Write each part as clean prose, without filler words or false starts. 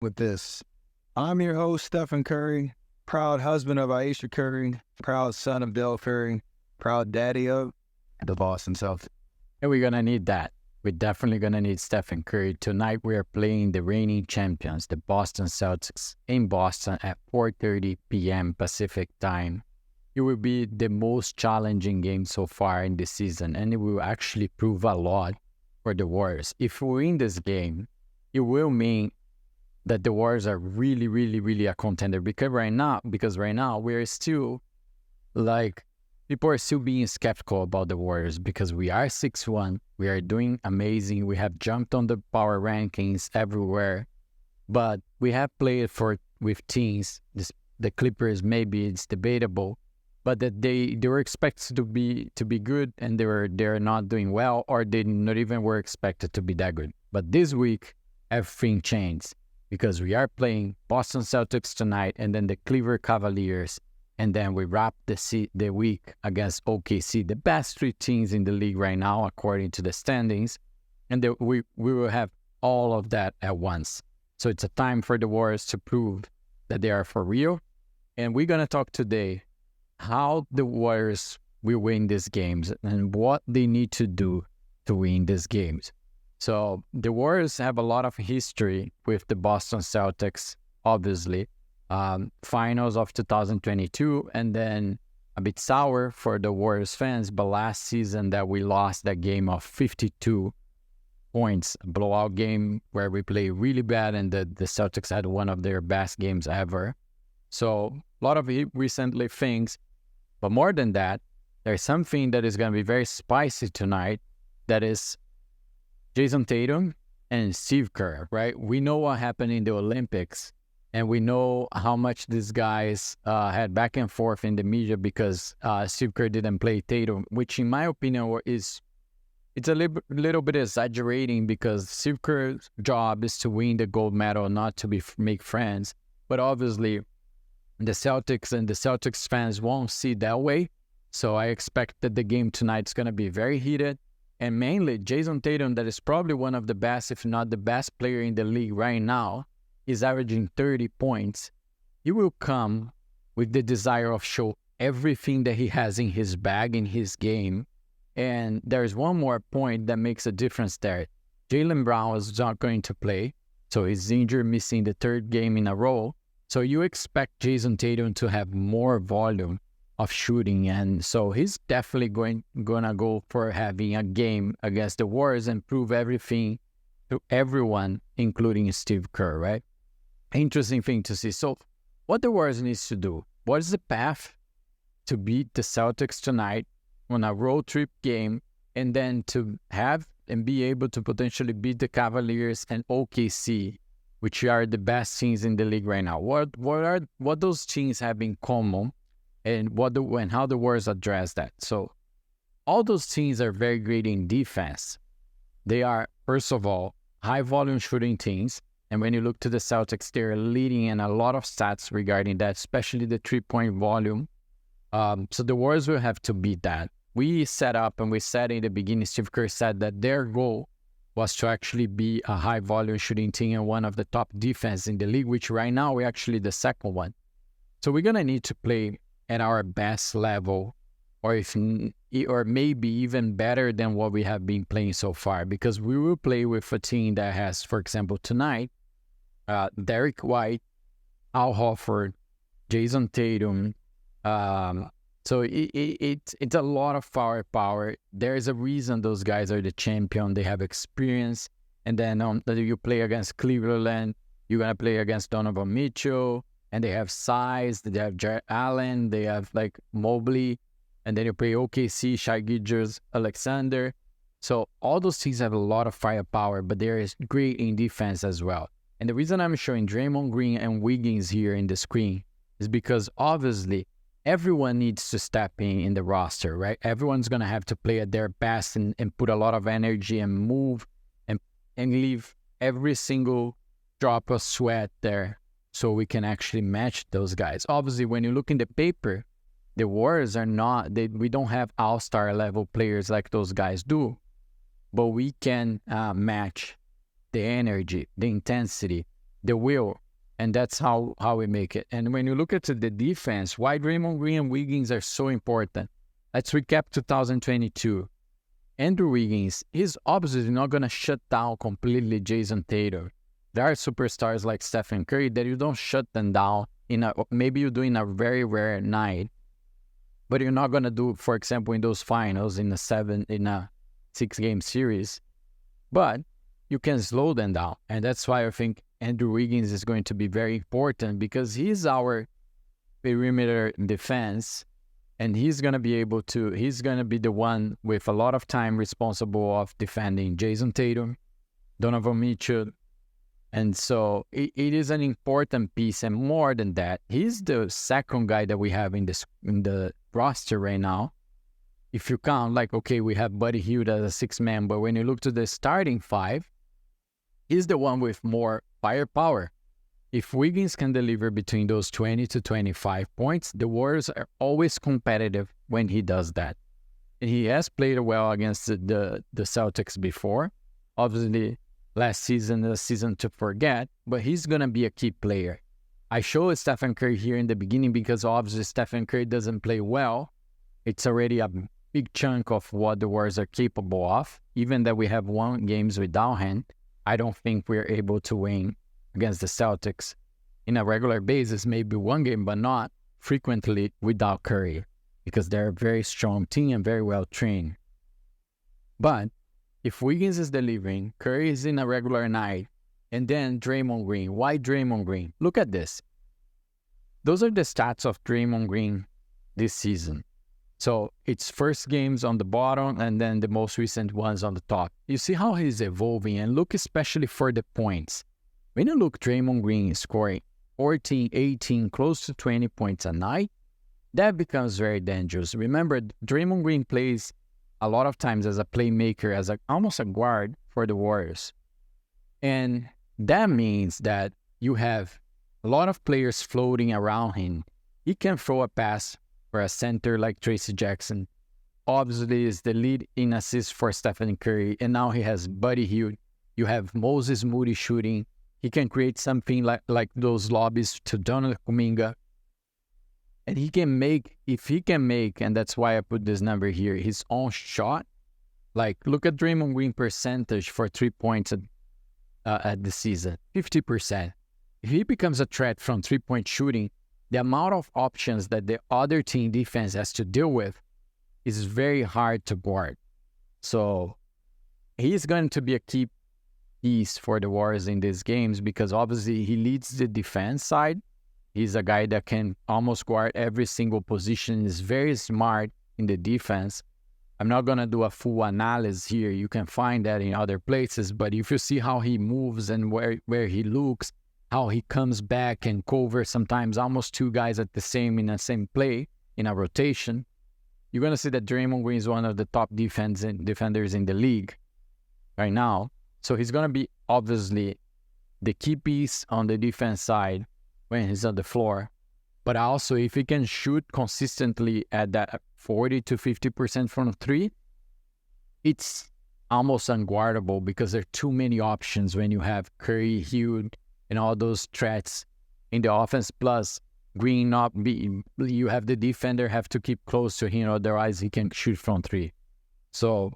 with this. I'm your host, Stephen Curry, proud husband of Aisha Curry, proud son of Del Curry, proud daddy of the Boston Celtics. And we're going to need that. We're definitely going to need Stephen Curry. Tonight we are playing the reigning champions, the Boston Celtics, in Boston at 4:30 p.m. Pacific time. It will be the most challenging game so far in the season, and it will actually prove a lot for the Warriors. If we win this game, it will mean that the Warriors are really a contender. Because right now we're still people are still being skeptical about the Warriors because we are 6-1. We are doing amazing. We have jumped on the power rankings everywhere, but we have played with teams. The Clippers, maybe it's debatable, but that they were expected to be good, and they're not doing well, or they not even were expected to be that good. But this week, everything changed because we are playing Boston Celtics tonight, and then the Cleveland Cavaliers, and then we wrap the week against OKC, the best three teams in the league right now, according to the standings, and we will have all of that at once. So it's a time for the Warriors to prove that they are for real, and we're gonna talk today how the Warriors will win these games and what they need to do to win these games. So the Warriors have a lot of history with the Boston Celtics, obviously. Finals of 2022, and then a bit sour for the Warriors fans, but last season that we lost that game of 52 points, a blowout game where we played really bad, and the Celtics had one of their best games ever. So a lot of recently things. But more than that, there's something that is going to be very spicy tonight. That is Jason Tatum and Steve Kerr, right? We know what happened in the Olympics, and we know how much these guys had back and forth in the media because Steve Kerr didn't play Tatum, which in my opinion it's a little bit exaggerating because Steve Kerr's job is to win the gold medal, not to make friends. But obviously, the Celtics and the Celtics fans won't see that way. So I expect that the game tonight is going to be very heated. And mainly, Jason Tatum, that is probably one of the best, if not the best player in the league right now, is averaging 30 points. He will come with the desire of show everything that he has in his bag, in his game. And there's one more point that makes a difference there. Jaylen Brown is not going to play. So he's injured, missing the third game in a row. So you expect Jason Tatum to have more volume of shooting, and so he's definitely gonna go for having a game against the Warriors and prove everything to everyone, including Steve Kerr, right? Interesting thing to see. So what the Warriors needs to do, what is the path to beat the Celtics tonight on a road trip game, and then to have and be able to potentially beat the Cavaliers and OKC, which are the best teams in the league right now. What those teams have in common, and how the Warriors address that. So all those teams are very great in defense. They are, first of all, high volume shooting teams. And when you look to the Celtics, they're leading in a lot of stats regarding that, especially the 3-point volume. So the Warriors will have to beat that. We set up, and we said in the beginning, Steve Kerr said that their goal was to actually be a high volume shooting team and one of the top defense in the league, which right now we're actually the second one. So we're going to need to play at our best level, or maybe even better than what we have been playing so far, because we will play with a team that has, for example, tonight, Derek White, Al Horford, Jason Tatum. So it's a lot of firepower. There is a reason those guys are the champion. They have experience. And then you play against Cleveland, you're going to play against Donovan Mitchell, and they have size. They have Jarrett Allen. They have Mobley. And then you play OKC, Shai Gilgeous-Alexander. So all those teams have a lot of firepower, but they're great in defense as well. And the reason I'm showing Draymond Green and Wiggins here in the screen is because obviously everyone needs to step in the roster, right? Everyone's going to have to play at their best and put a lot of energy and move and leave every single drop of sweat there so we can actually match those guys. Obviously, when you look in the paper, the Warriors are not, we don't have all-star level players like those guys do, but we can match the energy, the intensity, the will. And that's how we make it. And when you look at the defense, why Draymond Green and Wiggins are so important. Let's recap 2022. Andrew Wiggins, he's obviously not going to shut down completely Jason Tatum. There are superstars like Stephen Curry that you don't shut them down. Maybe you do in a very rare night, but you're not going to do, for example, in those finals in a 6-game series. But you can slow them down. And that's why I think Andrew Wiggins is going to be very important, because he's our perimeter defense, and he's going to be the one with a lot of time responsible of defending Jason Tatum, Donovan Mitchell. And so it is an important piece. And more than that, he's the second guy that we have in the roster right now. If you count, like, okay, we have Buddy Hield as a 6-man, but when you look to the starting 5, he's the one with more firepower. If Wiggins can deliver between those 20 to 25 points, the Warriors are always competitive when he does that. And he has played well against the Celtics before. Obviously, last season, the season to forget, but he's going to be a key player. I showed Stephen Curry here in the beginning because obviously Stephen Curry doesn't play well. It's already a big chunk of what the Warriors are capable of. Even that we have won games without him, I don't think we're able to win against the Celtics in a regular basis, maybe one game, but not frequently without Curry, because they're a very strong team and very well trained. But if Wiggins is delivering, Curry is in a regular night, and then Draymond Green. Why Draymond Green? Look at this. Those are the stats of Draymond Green this season. So it's first games on the bottom and then the most recent ones on the top. You see how he's evolving, and look especially for the points. When you look, Draymond Green is scoring 14, 18, close to 20 points a night. That becomes very dangerous. Remember, Draymond Green plays a lot of times as a playmaker, as almost a guard for the Warriors. And that means that you have a lot of players floating around him. He can throw a pass for a center like Tracy Jackson. Obviously, is the lead in assists for Stephen Curry. And now he has Buddy Hield. You have Moses Moody shooting. He can create something like those lobbies to Donald Kuminga. And he can make, if he can make, and that's why I put this number here, his own shot. Like, look at Draymond Green percentage for 3 points at the season, 50%. If he becomes a threat from 3-point shooting, the amount of options that the other team defense has to deal with is very hard to guard. So he's going to be a key piece for the Warriors in these games, because obviously he leads the defense side. He's a guy that can almost guard every single position. He's very smart in the defense. I'm not going to do a full analysis here. You can find that in other places. But if you see how he moves and where he looks, how he comes back and covers sometimes almost 2 guys in the same play in a rotation, you're going to see that Draymond Green is one of the top defenders in the league right now. So he's going to be obviously the key piece on the defense side when he's on the floor. But also, if he can shoot consistently at that 40 to 50% from 3, it's almost unguardable, because there are too many options when you have Curry, Hield, and all those threats in the offense. Plus, Green you have the defender have to keep close to him, otherwise he can shoot from 3. So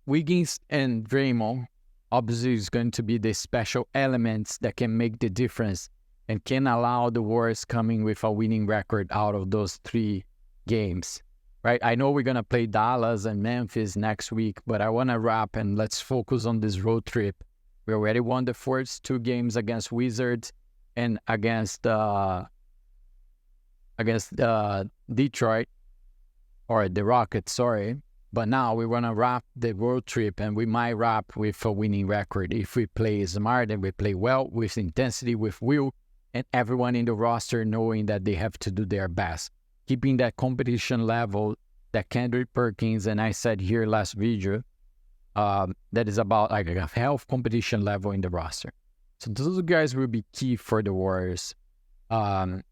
Wiggins and Draymond obviously is going to be the special elements that can make the difference and can allow the Warriors coming with a winning record out of those 3 games, right? I know we're going to play Dallas and Memphis next week, but I want to wrap and let's focus on this road trip. We already won the first 2 games against Wizards and against Detroit, or the Rockets, sorry. But now we want to wrap the road trip, and we might wrap with a winning record if we play smart and we play well, with intensity, with will, and everyone in the roster knowing that they have to do their best. Keeping that competition level that Kendrick Perkins, and I said here last video, that is about like a health competition level in the roster. So those guys will be key for the Warriors. And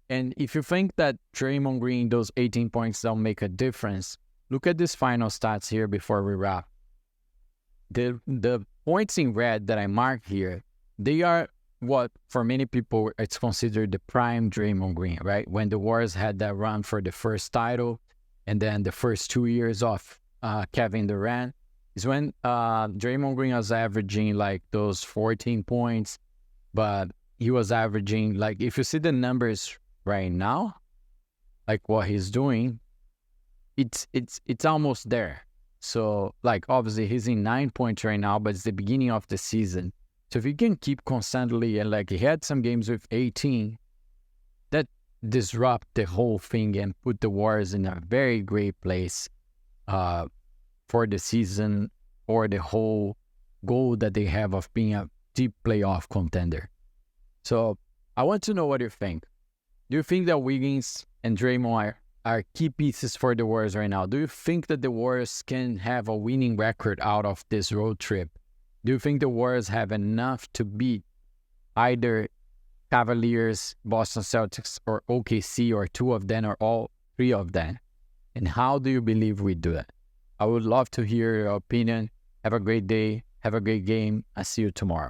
if you think that Draymond Green, those 18 points don't make a difference, look at these final stats here before we wrap. The points in red that I marked here, they are what for many people it's considered the prime Draymond Green, right? When the Warriors had that run for the first title, and then the first 2 years of Kevin Durant, is when Draymond Green was averaging like those 14 points, but he was averaging, like, if you see the numbers right now, like what he's doing, it's almost there. So, like, obviously he's in 9 points right now, but it's the beginning of the season. So if he can keep constantly, and like he had some games with 18, that disrupt the whole thing and put the Warriors in a very great place for the season, or the whole goal that they have of being a deep playoff contender. So I want to know what you think. Do you think that Wiggins and Draymond are key pieces for the Warriors right now? Do you think that the Warriors can have a winning record out of this road trip? Do you think the Warriors have enough to beat either Cavaliers, Boston Celtics, or OKC, or two of them, or all three of them? And how do you believe we do it? I would love to hear your opinion. Have a great day. Have a great game. I'll see you tomorrow.